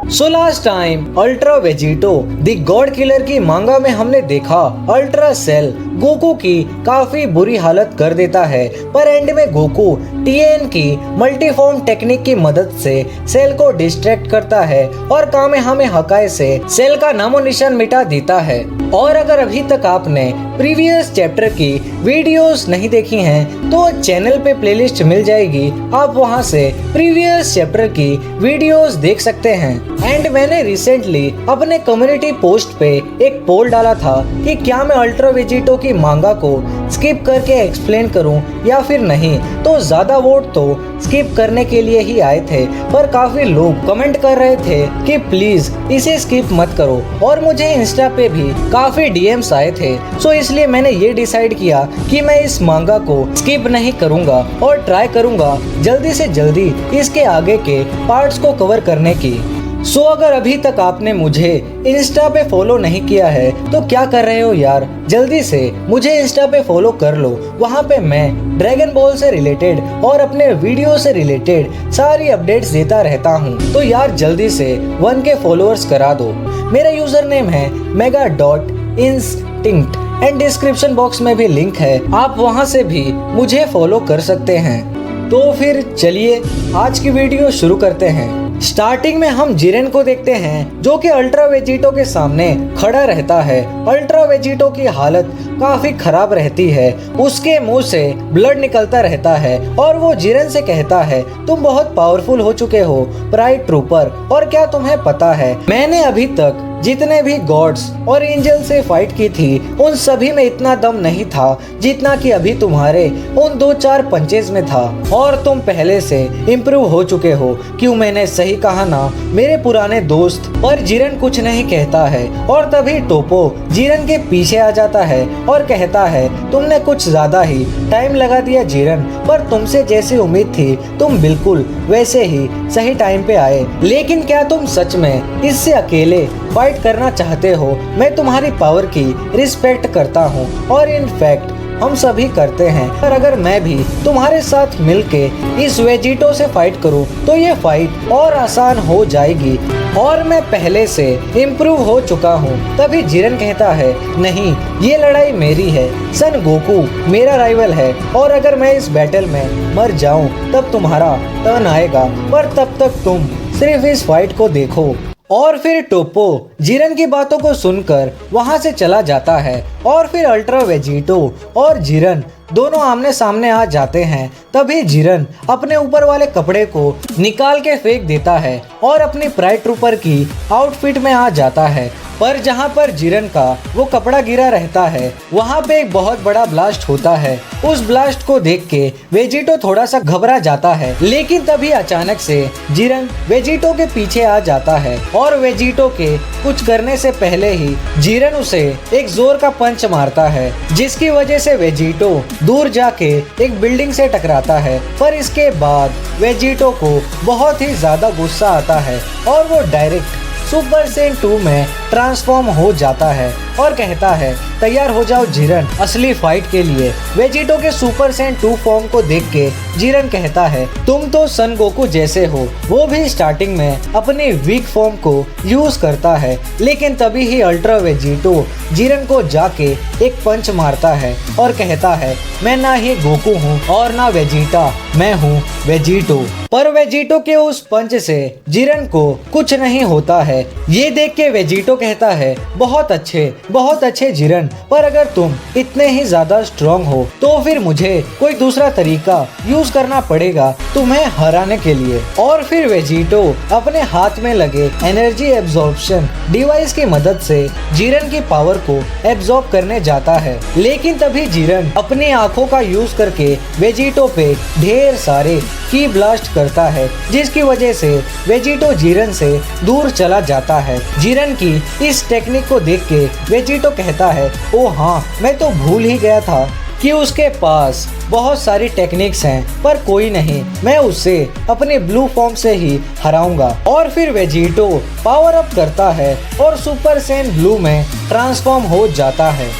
So last time ultra Vegito the God killer की मांगा में हमने देखा अल्ट्रा सेल गोकू की काफी बुरी हालत कर देता है, पर एंड में गोकू टीएन की मल्टीफॉर्म टेक्निक की मदद से सेल को डिस्ट्रैक्ट करता है और कामेहामेहा से सेल का नामो निशान मिटा देता है। और अगर अभी तक आपने प्रीवियस चैप्टर की वीडियोस नहीं देखी हैं तो चैनल पे प्लेलिस्ट मिल जाएगी, आप वहां से प्रीवियस चैप्टर की वीडियोस देख सकते हैं। एंड मैंने रिसेंटली अपने कम्युनिटी पोस्ट पे एक पोल डाला था कि क्या मैं अल्ट्रा वेजिटो की मांगा को स्किप करके एक्सप्लेन करूं या फिर नहीं, तो ज्यादा वोट तो स्किप करने के लिए ही आए थे, पर काफी लोग कमेंट कर रहे थे कि प्लीज इसे स्किप मत करो। और मुझे इंस्टा पे भी काफी डीएम्स आए थे, सो इसलिए मैंने ये डिसाइड किया कि मैं इस मांगा को स्किप नहीं करूंगा और ट्राई करूंगा जल्दी से जल्दी इसके आगे के पार्ट्स को कवर करने की। सो अगर अभी तक आपने मुझे इंस्टा पे फॉलो नहीं किया है तो क्या कर रहे हो यार, जल्दी से मुझे इंस्टा पे फॉलो कर लो। वहाँ पे मैं ड्रैगन बॉल से रिलेटेड और अपने वीडियो से रिलेटेड सारी अपडेट्स देता रहता हूँ, तो यार जल्दी से 1K फॉलोअर्स करा दो। मेरा यूजर नेम है mega.instinct एंड डिस्क्रिप्शन बॉक्स में भी लिंक है, आप वहाँ से भी मुझे फॉलो कर सकते हैं। तो फिर चलिए आज की वीडियो शुरू करते हैं। स्टार्टिंग में हम जिरेन को देखते हैं जो कि अल्ट्रा वेजिटो के सामने खड़ा रहता है। अल्ट्रा वेजिटो की हालत काफी खराब रहती है, उसके मुंह से ब्लड निकलता रहता है और वो जिरेन से कहता है तुम बहुत पावरफुल हो चुके हो प्राइड ट्रूपर, और क्या तुम्हें पता है मैंने अभी तक जितने भी गॉड्स और एंजल से फाइट की थी उन सभी में इतना दम नहीं था जितना कि अभी तुम्हारे उन 2-4 पंचेज में था, और तुम पहले से इम्प्रूव हो चुके हो। क्यों मैंने सही कहा ना मेरे पुराने दोस्त। पर जिरेन कुछ नहीं कहता है और तभी टोपो जिरेन के पीछे आ जाता है और कहता है तुमने कुछ ज्यादा ही टाइम लगा दिया जिरेन, पर तुमसे जैसी उम्मीद थी तुम बिल्कुल वैसे ही सही टाइम पे आए। लेकिन क्या तुम सच में इससे अकेले फाइट करना चाहते हो? मैं तुम्हारी पावर की रिस्पेक्ट करता हूँ और इनफैक्ट हम सभी करते हैं, पर अगर मैं भी तुम्हारे साथ मिलके इस वेजिटो से फाइट करूं तो ये फाइट और आसान हो जाएगी और मैं पहले से इम्प्रूव हो चुका हूं। तभी जिरेन कहता है नहीं, ये लड़ाई मेरी है, सन गोकू मेरा राइवल है और अगर मैं इस बैटल में मर जाऊं तब तुम्हारा टर्न आएगा, पर तब तक तुम सिर्फ इस फाइट को देखो। और फिर टोपो जिरेन की बातों को सुनकर वहां से चला जाता है और फिर अल्ट्रा वेजिटो और जिरेन दोनों आमने सामने आ जाते हैं। तभी जिरेन अपने ऊपर वाले कपड़े को निकाल के फेंक देता है और अपनी प्राइड ट्रूपर की आउटफिट में आ जाता है, पर जहाँ पर जिरेन का वो कपड़ा गिरा रहता है वहाँ पे एक बहुत बड़ा ब्लास्ट होता है। उस ब्लास्ट को देख के वेजिटो थोड़ा सा घबरा जाता है, लेकिन तभी अचानक से जिरेन वेजिटो के पीछे आ जाता है और वेजिटो के कुछ करने से पहले ही जिरेन उसे एक जोर का पंच मारता है, जिसकी वजह से वेजिटो दूर जाके एक बिल्डिंग से टकराता है। पर इसके बाद वेजिटो को बहुत ही ज्यादा गुस्सा आता है और वो डायरेक्ट सुपर सेन 2 में ट्रांसफॉर्म हो जाता है और कहता है तैयार हो जाओ जिरेन असली फाइट के लिए। वेजिटो के सुपर सेन 2 फॉर्म को देख के जिरेन कहता है तुम तो सन गोकू जैसे हो। वो भी स्टार्टिंग में अपनी वीक फॉर्म को यूज करता है, लेकिन तभी ही अल्ट्रा वेजिटो जिरेन को जाके एक पंच मारता है और कहता है मैं ना ही गोकू हूँ और ना वेजिटा, मैं हूँ वेजिटो। पर वेजिटो के उस पंच से जिरेन को कुछ नहीं होता है। ये देख के वेजिटो कहता है बहुत अच्छे जिरेन, पर अगर तुम इतने ही ज्यादा स्ट्रॉन्ग हो तो फिर मुझे कोई दूसरा तरीका यूज करना पड़ेगा तुम्हें हराने के लिए। और फिर वेजिटो अपने हाथ में लगे एनर्जी एब्जॉर्प्शन डिवाइस की मदद से जिरेन की पावर को एब्जॉर्ब करने जाता है, लेकिन तभी जिरेन अपनी आंखों का यूज करके वेजिटो पे ढेर सारे की ब्लास्ट करता है, जिसकी वजह से वेजिटो जिरेन से दूर चला जाता है। जिरेन की इस टेक्निक को देख के वेजिटो कहता है ओ हाँ, मैं तो भूल ही गया था कि उसके पास बहुत सारी टेक्निक्स हैं, पर कोई नहीं, मैं उससे अपने ब्लू फॉर्म से ही हराऊंगा। और फिर वेजिटो पावर अप करता है और सुपर सेन ब्लू में ट्रांसफॉर्म हो जाता है।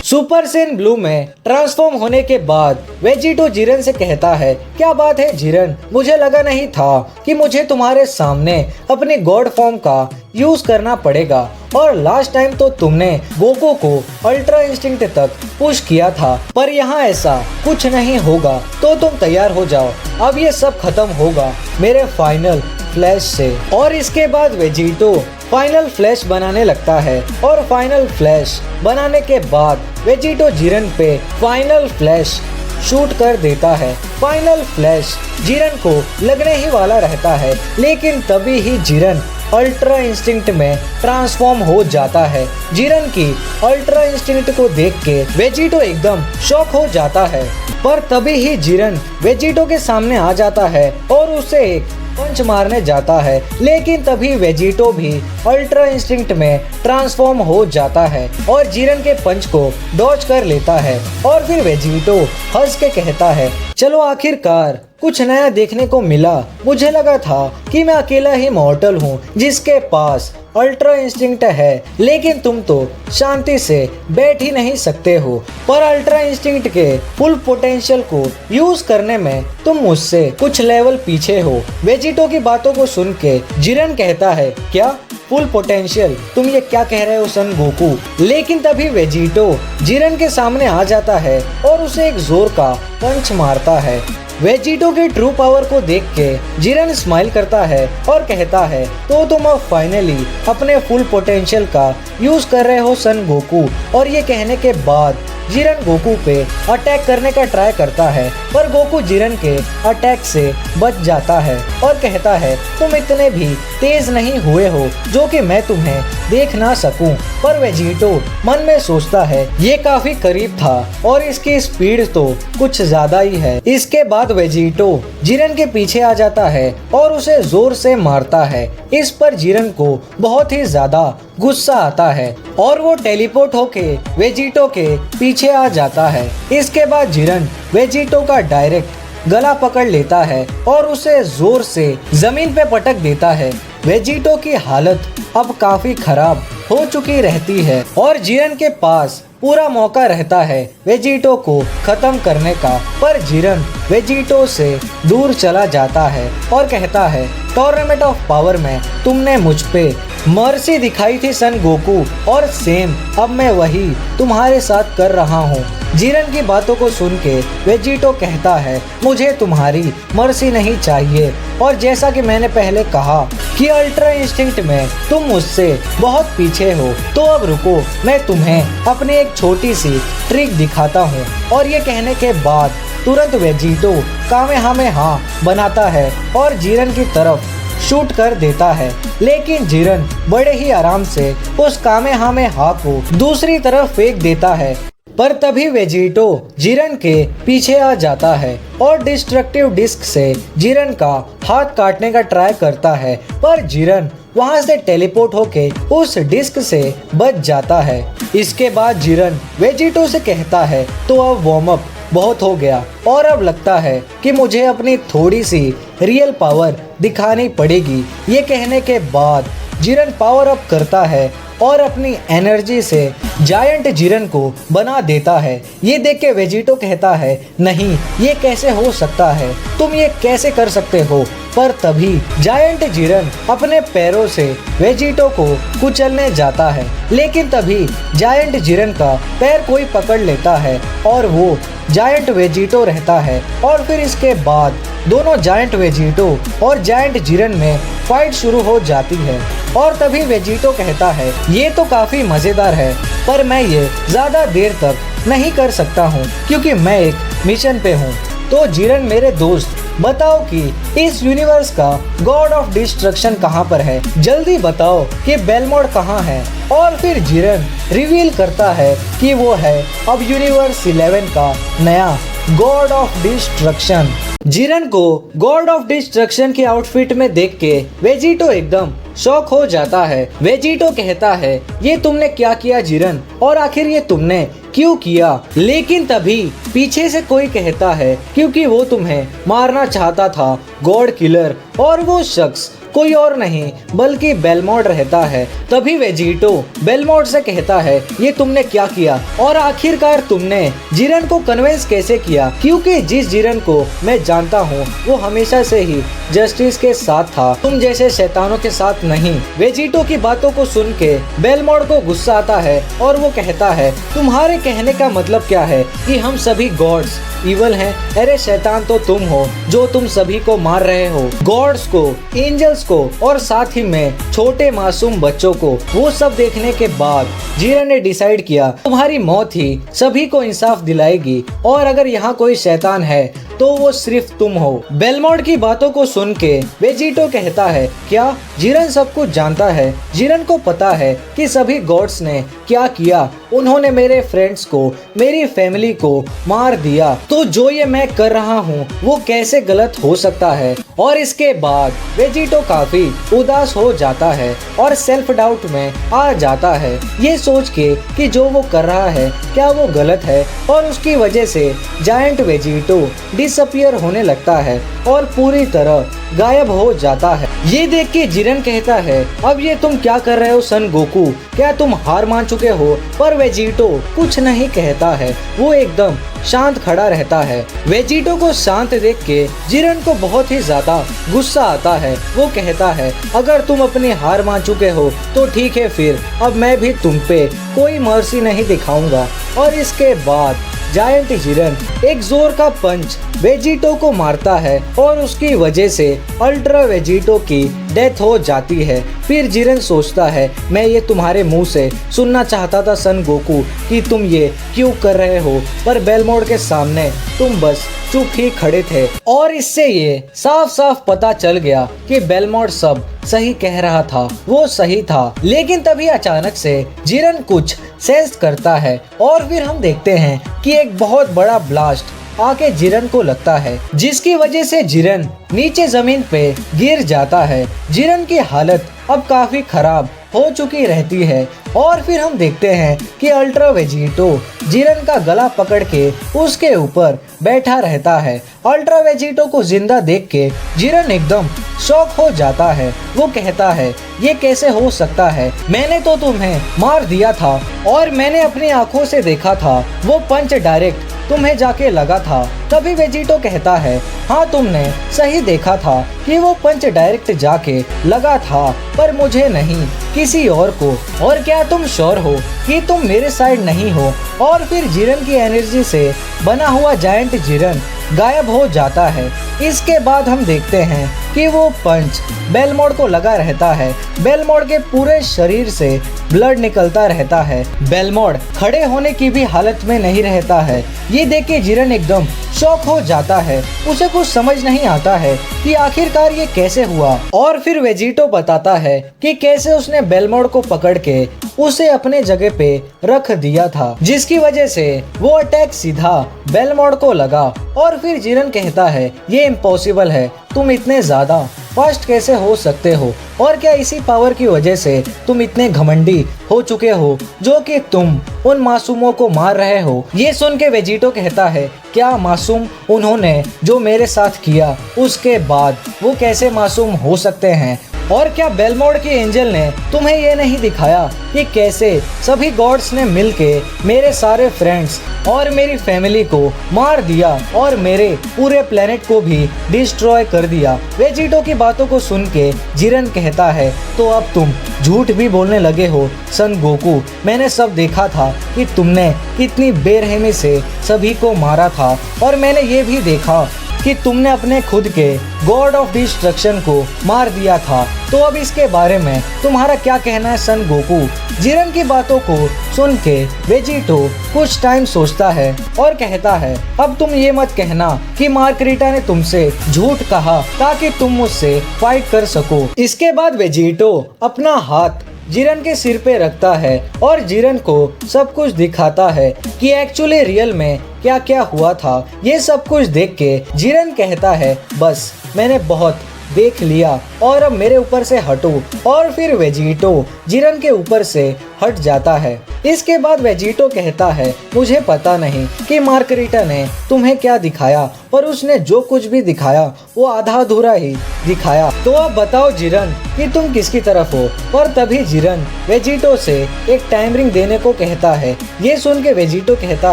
सुपर सैयन ब्लू में ट्रांसफॉर्म होने के बाद वेजिटो जिरन से कहता है, क्या बात है जिरन, मुझे लगा नहीं था कि मुझे तुम्हारे सामने अपनी गॉड फॉर्म का यूज करना पड़ेगा और लास्ट टाइम तो तुमने गोकू को अल्ट्रा इंस्टिंक्ट तक पुश किया था, पर यहाँ ऐसा कुछ नहीं होगा, तो तुम तैयार हो जाओ, अब ये सब खत्म होगा मेरे फाइनल फ्लैश से। और इसके बाद वेजिटो फाइनल फ्लैश बनाने लगता है और फाइनल फ्लैश बनाने के बाद वेजिटो जिरन पे फाइनल फ्लैश शूट कर देता है। फाइनल फ्लैश जिरन को लगने ही वाला रहता है, लेकिन तभी ही जिरन अल्ट्रा इंस्टिंक्ट में ट्रांसफॉर्म हो जाता है। जिरन की अल्ट्रा इंस्टिंक्ट को देख के वेजिटो एकदम शॉक हो जाता है, पर तभी ही जिरन वेजिटो के सामने आ जाता है और उसे एक पंच मारने जाता है, लेकिन तभी वेजिटो भी अल्ट्रा इंस्टिंक्ट में ट्रांसफॉर्म हो जाता है और जिरन के पंच को डॉज कर लेता है। और फिर वेजिटो हंस के कहता है, चलो आखिरकार कुछ नया देखने को मिला। मुझे लगा था कि मैं अकेला ही मॉर्टल हूँ जिसके पास अल्ट्रा इंस्टिंक्ट है, लेकिन तुम तो शांति से बैठ ही नहीं सकते हो, पर अल्ट्रा इंस्टिंक्ट के फुल पोटेंशियल को यूज करने में तुम मुझसे कुछ लेवल पीछे हो। वेजिटो की बातों को सुन के जिरन कहता है, क्या फुल पोटेंशियल, तुम ये क्या कह रहे हो सन गोकू। लेकिन तभी वेजिटो जिरन के सामने आ जाता है और उसे एक जोर का पंच मारता है। वेजिटो के ट्रू पावर को देख के जिरन स्माइल करता है और कहता है, तो तुम अब फाइनली अपने फुल पोटेंशियल का यूज कर रहे हो सन गोकू। और ये कहने के बाद जिरन गोकू पे अटैक करने का ट्राई करता है, पर गोकू जिरन के अटैक से बच जाता है और कहता है, तुम इतने भी तेज नहीं हुए हो जो कि मैं तुम्हें देख ना सकूं। पर वेजिटो मन में सोचता है, ये काफी करीब था और इसकी स्पीड तो कुछ ज्यादा ही है। इसके बाद वेजिटो जिरन के पीछे आ जाता है और उसे जोर से मारता है। इस पर जिरन को बहुत ही ज्यादा गुस्सा आता है और वो टेलीपोर्ट होके वेजिटो के पीछे आ जाता है। इसके बाद जिरन वेजिटो का डायरेक्ट गला पकड़ लेता है और उसे जोर से जमीन पे पटक देता है। वेजिटो की हालत अब काफी खराब हो चुकी रहती है और जिरन के पास पूरा मौका रहता है वेजिटो को खत्म करने का, पर जिरन वेजिटो से दूर चला जाता है और कहता है, टूर्नामेंट ऑफ पावर में तुमने मुझ पे मर्सी दिखाई थी सन गोकू, और सेम अब मैं वही तुम्हारे साथ कर रहा हूँ। जिरन की बातों को सुन के वेजिटो कहता है, मुझे तुम्हारी मर्सी नहीं चाहिए, और जैसा कि मैंने पहले कहा कि अल्ट्रा इंस्टिंक्ट में तुम मुझसे बहुत पीछे हो, तो अब रुको, मैं तुम्हें अपनी एक छोटी सी ट्रिक दिखाता हूँ। और ये कहने के बाद तुरंत वेजिटो कामेहामेहा बनाता है और जिरन की तरफ शूट कर देता है, लेकिन जिरन बड़े ही आराम से उस कामेहामेहा को दूसरी तरफ फेंक देता है। पर तभी वेजिटो जिरन के पीछे आ जाता है और डिस्ट्रक्टिव डिस्क से जिरन का हाथ काटने का ट्राई करता है, पर जिरन वहां से टेलीपोर्ट होके उस डिस्क से बच जाता है। इसके बाद जिरन वेजिटो से कहता है, तो अब वार्म अप बहुत हो गया और अब लगता है कि मुझे अपनी थोड़ी सी रियल पावर दिखानी पड़ेगी। ये कहने के बाद जिरन पावर अप करता है और अपनी एनर्जी से जायंट जिरन को बना देता है। ये देख के वेजिटो कहता है, नहीं ये कैसे हो सकता है, तुम ये कैसे कर सकते हो। पर तभी जायंट जिरन अपने पैरों से वेजिटो को कुचलने जाता है, लेकिन तभी जायंट जिरन का पैर कोई पकड़ लेता है और वो जायंट वेजिटो रहता है। और फिर इसके बाद दोनों जायंट वेजिटो और जायंट जिरन में फाइट शुरू हो जाती है। और तभी वेजिटो कहता है, ये तो काफी मजेदार है, पर मैं ये ज्यादा देर तक नहीं कर सकता हूँ क्योंकि मैं एक मिशन पे हूँ। तो जिरन मेरे दोस्त, बताओ कि इस यूनिवर्स का गॉड ऑफ डिस्ट्रक्शन कहाँ पर है, जल्दी बताओ कि बेलमोड कहाँ है। और फिर जिरन रिवील करता है कि वो है अब यूनिवर्स 11 का नया गॉड ऑफ डिस्ट्रक्शन। जिरन को गॉड ऑफ डिस्ट्रक्शन की आउटफिट में देख के वेजिटो एकदम शॉक हो जाता है। वेजिटो कहता है, ये तुमने क्या किया जिरन, और आखिर ये तुमने क्यों किया। लेकिन तभी पीछे से कोई कहता है, क्योंकि वो तुम्हें मारना चाहता था गॉड किलर, और वो शख्स कोई और नहीं बल्कि बेलमोंड रहता है। तभी वेजिटो बेलमोंड से कहता है, ये तुमने क्या किया और आखिरकार तुमने जिरन को कन्विंस कैसे किया? क्योंकि जिस जिरन को मैं जानता हूँ वो हमेशा से ही जस्टिस के साथ था, तुम जैसे शैतानों के साथ नहीं। वेजिटो की बातों को सुन के बेलमोंड को गुस्सा आता है और वो कहता है, तुम्हारे कहने का मतलब क्या है कि हम सभी गॉड्स इवल हैं? अरे शैतान तो तुम हो जो तुम सभी को मार रहे हो, गॉड्स को, एंजल्स को और साथ ही में छोटे मासूम बच्चों को। वो सब देखने के बाद जिरन ने डिसाइड किया तुम्हारी मौत ही सभी को इंसाफ दिलाएगी और अगर यहाँ कोई शैतान है तो वो सिर्फ तुम हो। बेलमोंड की बातों को सुन के वेजिटो कहता है, क्या जिरन सब कुछ जानता है? जिरन को पता है कि सभी गॉड्स ने क्या किया, उन्होंने मेरे फ्रेंड्स को, मेरी फैमिली को मार दिया, तो जो ये मैं कर रहा हूँ वो कैसे गलत हो सकता है? और इसके बाद वेजिटो काफी उदास हो जाता है और सेल्फ डाउट में आ जाता है, ये सोच के कि जो वो कर रहा है क्या वो गलत है, और उसकी वजह से जायंट वेजिटो डिसअपियर होने लगता है और पूरी तरह गायब हो जाता है। ये देख के जिरन कहता है, अब ये तुम क्या कर रहे हो सन गोकू, क्या तुम हार मान चुके हो? पर वेजिटो कुछ नहीं कहता है, वो एकदम शांत खड़ा रहता है। वेजिटो को शांत देख के जिरन को बहुत ही ज्यादा गुस्सा आता है। वो कहता है, अगर तुम अपनी हार मान चुके हो तो ठीक है, फिर अब मैं भी तुम पे कोई मर्सी नहीं दिखाऊंगा। और इसके बाद जायंट जिरन एक जोर का पंच वेजिटो को मारता है और उसकी वजह से अल्ट्रा वेजिटो की डेथ हो जाती है। फिर जिरन सोचता है, मैं ये तुम्हारे मुंह से सुनना चाहता था सन गोकू कि तुम ये क्यों कर रहे हो, पर बेलमोंड के सामने तुम बस चुप ही खड़े थे। और इससे ये साफ साफ पता चल गया कि बेलमोंड सब सही कह रहा था, वो सही था। लेकिन तभी अचानक से जिरन कुछ सेंस करता है और फिर हम देखते हैं कि एक बहुत बड़ा ब्लास्ट आके जिरन को लगता है, जिसकी वजह से जिरन नीचे जमीन पे गिर जाता है। जिरन की हालत अब काफी खराब हो चुकी रहती है और फिर हम देखते हैं कि अल्ट्रा वेजिटो जिरन का गला पकड़ के उसके ऊपर बैठा रहता है। अल्ट्रा वेजिटो को जिंदा देख के जिरन एकदम शॉक हो जाता है। वो कहता है, ये कैसे हो सकता है? मैंने तो तुम्हें मार दिया था और मैंने अपनी आंखों से देखा था, वो पंच डायरेक्ट तुम्हें जाके लगा था। तभी वेजिटो कहता है, हाँ तुमने सही देखा था कि वो पंच डायरेक्ट जाके लगा था, पर मुझे नहीं, किसी और को। और क्या तुम श्योर हो कि तुम मेरे साइड नहीं हो? और फिर जिरन की एनर्जी से बना हुआ जायंट जिरन गायब हो जाता है। इसके बाद हम देखते हैं कि वो पंच बेलमोंड को लगा रहता है। बेलमोंड के पूरे शरीर से ब्लड निकलता रहता है। बेलमोंड खड़े होने की भी हालत में नहीं रहता है। ये देख के जिरन एकदम शॉक हो जाता है। उसे कुछ समझ नहीं आता है कि आखिरकार ये कैसे हुआ। और फिर वेजिटो बताता है कि कैसे उसने बेलमोंड को पकड़ के उसे अपने जगह पे रख दिया था, जिसकी वजह से वो अटैक सीधा बेलमोंड को लगा। और फिर जिरन कहता है, ये इम्पॉसिबल है, तुम इतने ज्यादा फास्ट कैसे हो सकते हो? और क्या इसी पावर की वजह से तुम इतने घमंडी हो चुके हो जो कि तुम उन मासूमों को मार रहे हो? ये सुन के वेजिटो कहता है, क्या मासूम? उन्होंने जो मेरे साथ किया उसके बाद वो कैसे मासूम हो सकते हैं? और क्या बेलमोंड की एंजल ने तुम्हें ये नहीं दिखाया कि कैसे सभी गॉड्स ने मिलके मेरे सारे फ्रेंड्स और मेरी फैमिली को मार दिया और मेरे पूरे प्लेनेट को भी डिस्ट्रॉय कर दिया? वेजिटो की बातों को सुन के जिरन कहता है, तो अब तुम झूठ भी बोलने लगे हो सन गोकू। मैंने सब देखा था कि तुमने कितनी बेरहमी से सभी को मारा था और मैंने ये भी देखा कि तुमने अपने खुद के गॉड ऑफ डिस्ट्रक्शन को मार दिया था। तो अब इसके बारे में तुम्हारा क्या कहना है सन गोकू? जिरन की बातों को सुन के वेजिटो कुछ टाइम सोचता है और कहता है, अब तुम ये मत कहना कि मार्गरीटा ने तुमसे झूठ कहा ताकि तुम मुझसे फाइट कर सको। इसके बाद वेजिटो अपना हाथ जिरन के सिर पे रखता है और जिरन को सब कुछ दिखाता है कि एक्चुअली रियल में क्या क्या हुआ था। ये सब कुछ देख के जिरन कहता है, बस मैंने बहुत देख लिया और अब मेरे ऊपर से हटो। और फिर वेजिटो जिरन के ऊपर से हट जाता है। इसके बाद वेजिटो कहता है मुझे पता नहीं कि मार्गरीटा ने तुम्हें क्या दिखाया, पर उसने जो कुछ भी दिखाया वो आधा अधूरा ही दिखाया। तो अब बताओ जिरन कि तुम किसकी तरफ हो। पर तभी जिरन वेजिटो से एक टाइम रिंग देने को कहता है। ये सुन के वेजिटो कहता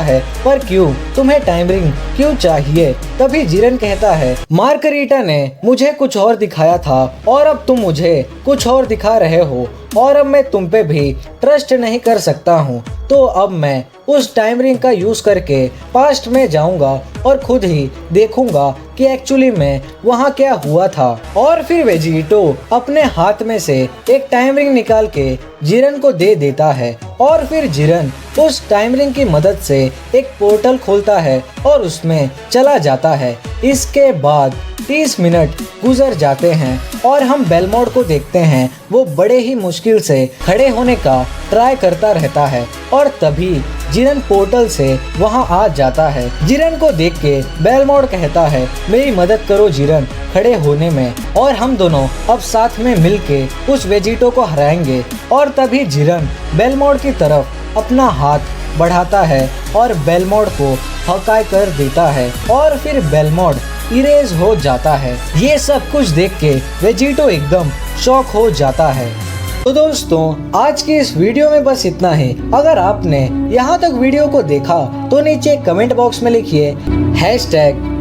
है पर क्यों, तुम्हें टाइम रिंग क्यों चाहिए। तभी जिरन कहता है मार्गरीटा ने मुझे कुछ और दिखाया था और अब तुम मुझे कुछ और दिखा रहे हो और अब मैं तुम पे भी ट्रस्ट नहीं कर सकता हूँ। तो अब मैं उस टाइम रिंग का यूज करके पास्ट में जाऊंगा और खुद ही देखूंगा कि एक्चुअली में वहाँ क्या हुआ था। और फिर वेजिटो अपने हाथ में से एक टाइम रिंग निकाल के जिरन को दे देता है और फिर जिरन उस टाइम रिंग की मदद से एक पोर्टल खोलता है और उसमें चला जाता है। इसके बाद 30 मिनट गुजर जाते हैं और हम बेलमोड को देखते हैं। वो बड़े ही मुश्किल से खड़े होने का ट्राई करता रहता है और तभी जिरन पोर्टल से वहां आ जाता है। जिरन को देख के बेलमोड कहता है मेरी मदद करो जिरन खड़े होने में, और हम दोनों अब साथ में मिलके उस वेजिटो को हराएंगे। और तभी जिरन बेलमोड की तरफ अपना हाथ बढ़ाता है और बेलमोड को हकाय कर देता है और फिर बेलमोड इरेज हो जाता है। ये सब कुछ देख के वेजिटो एकदम शॉक हो जाता है। तो दोस्तों आज की इस वीडियो में बस इतना ही। अगर आपने यहाँ तक वीडियो को देखा तो नीचे कमेंट बॉक्स में लिखिए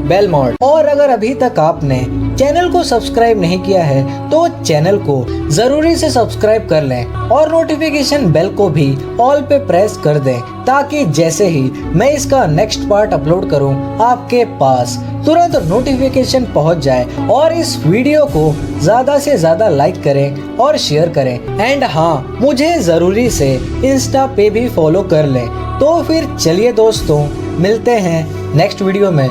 #बेलमोड। और अगर अभी तक आपने चैनल को सब्सक्राइब नहीं किया है तो चैनल को जरूरी से सब्सक्राइब कर लें और नोटिफिकेशन बेल को भी ऑल पे प्रेस कर दें, ताकि जैसे ही मैं इसका नेक्स्ट पार्ट अपलोड करूं आपके पास तुरंत नोटिफिकेशन पहुंच जाए। और इस वीडियो को ज्यादा से ज्यादा लाइक करें और शेयर करें। एंड हाँ, मुझे जरूरी से इंस्टा पे भी फॉलो कर लें। तो फिर चलिए दोस्तों मिलते हैं नेक्स्ट वीडियो में।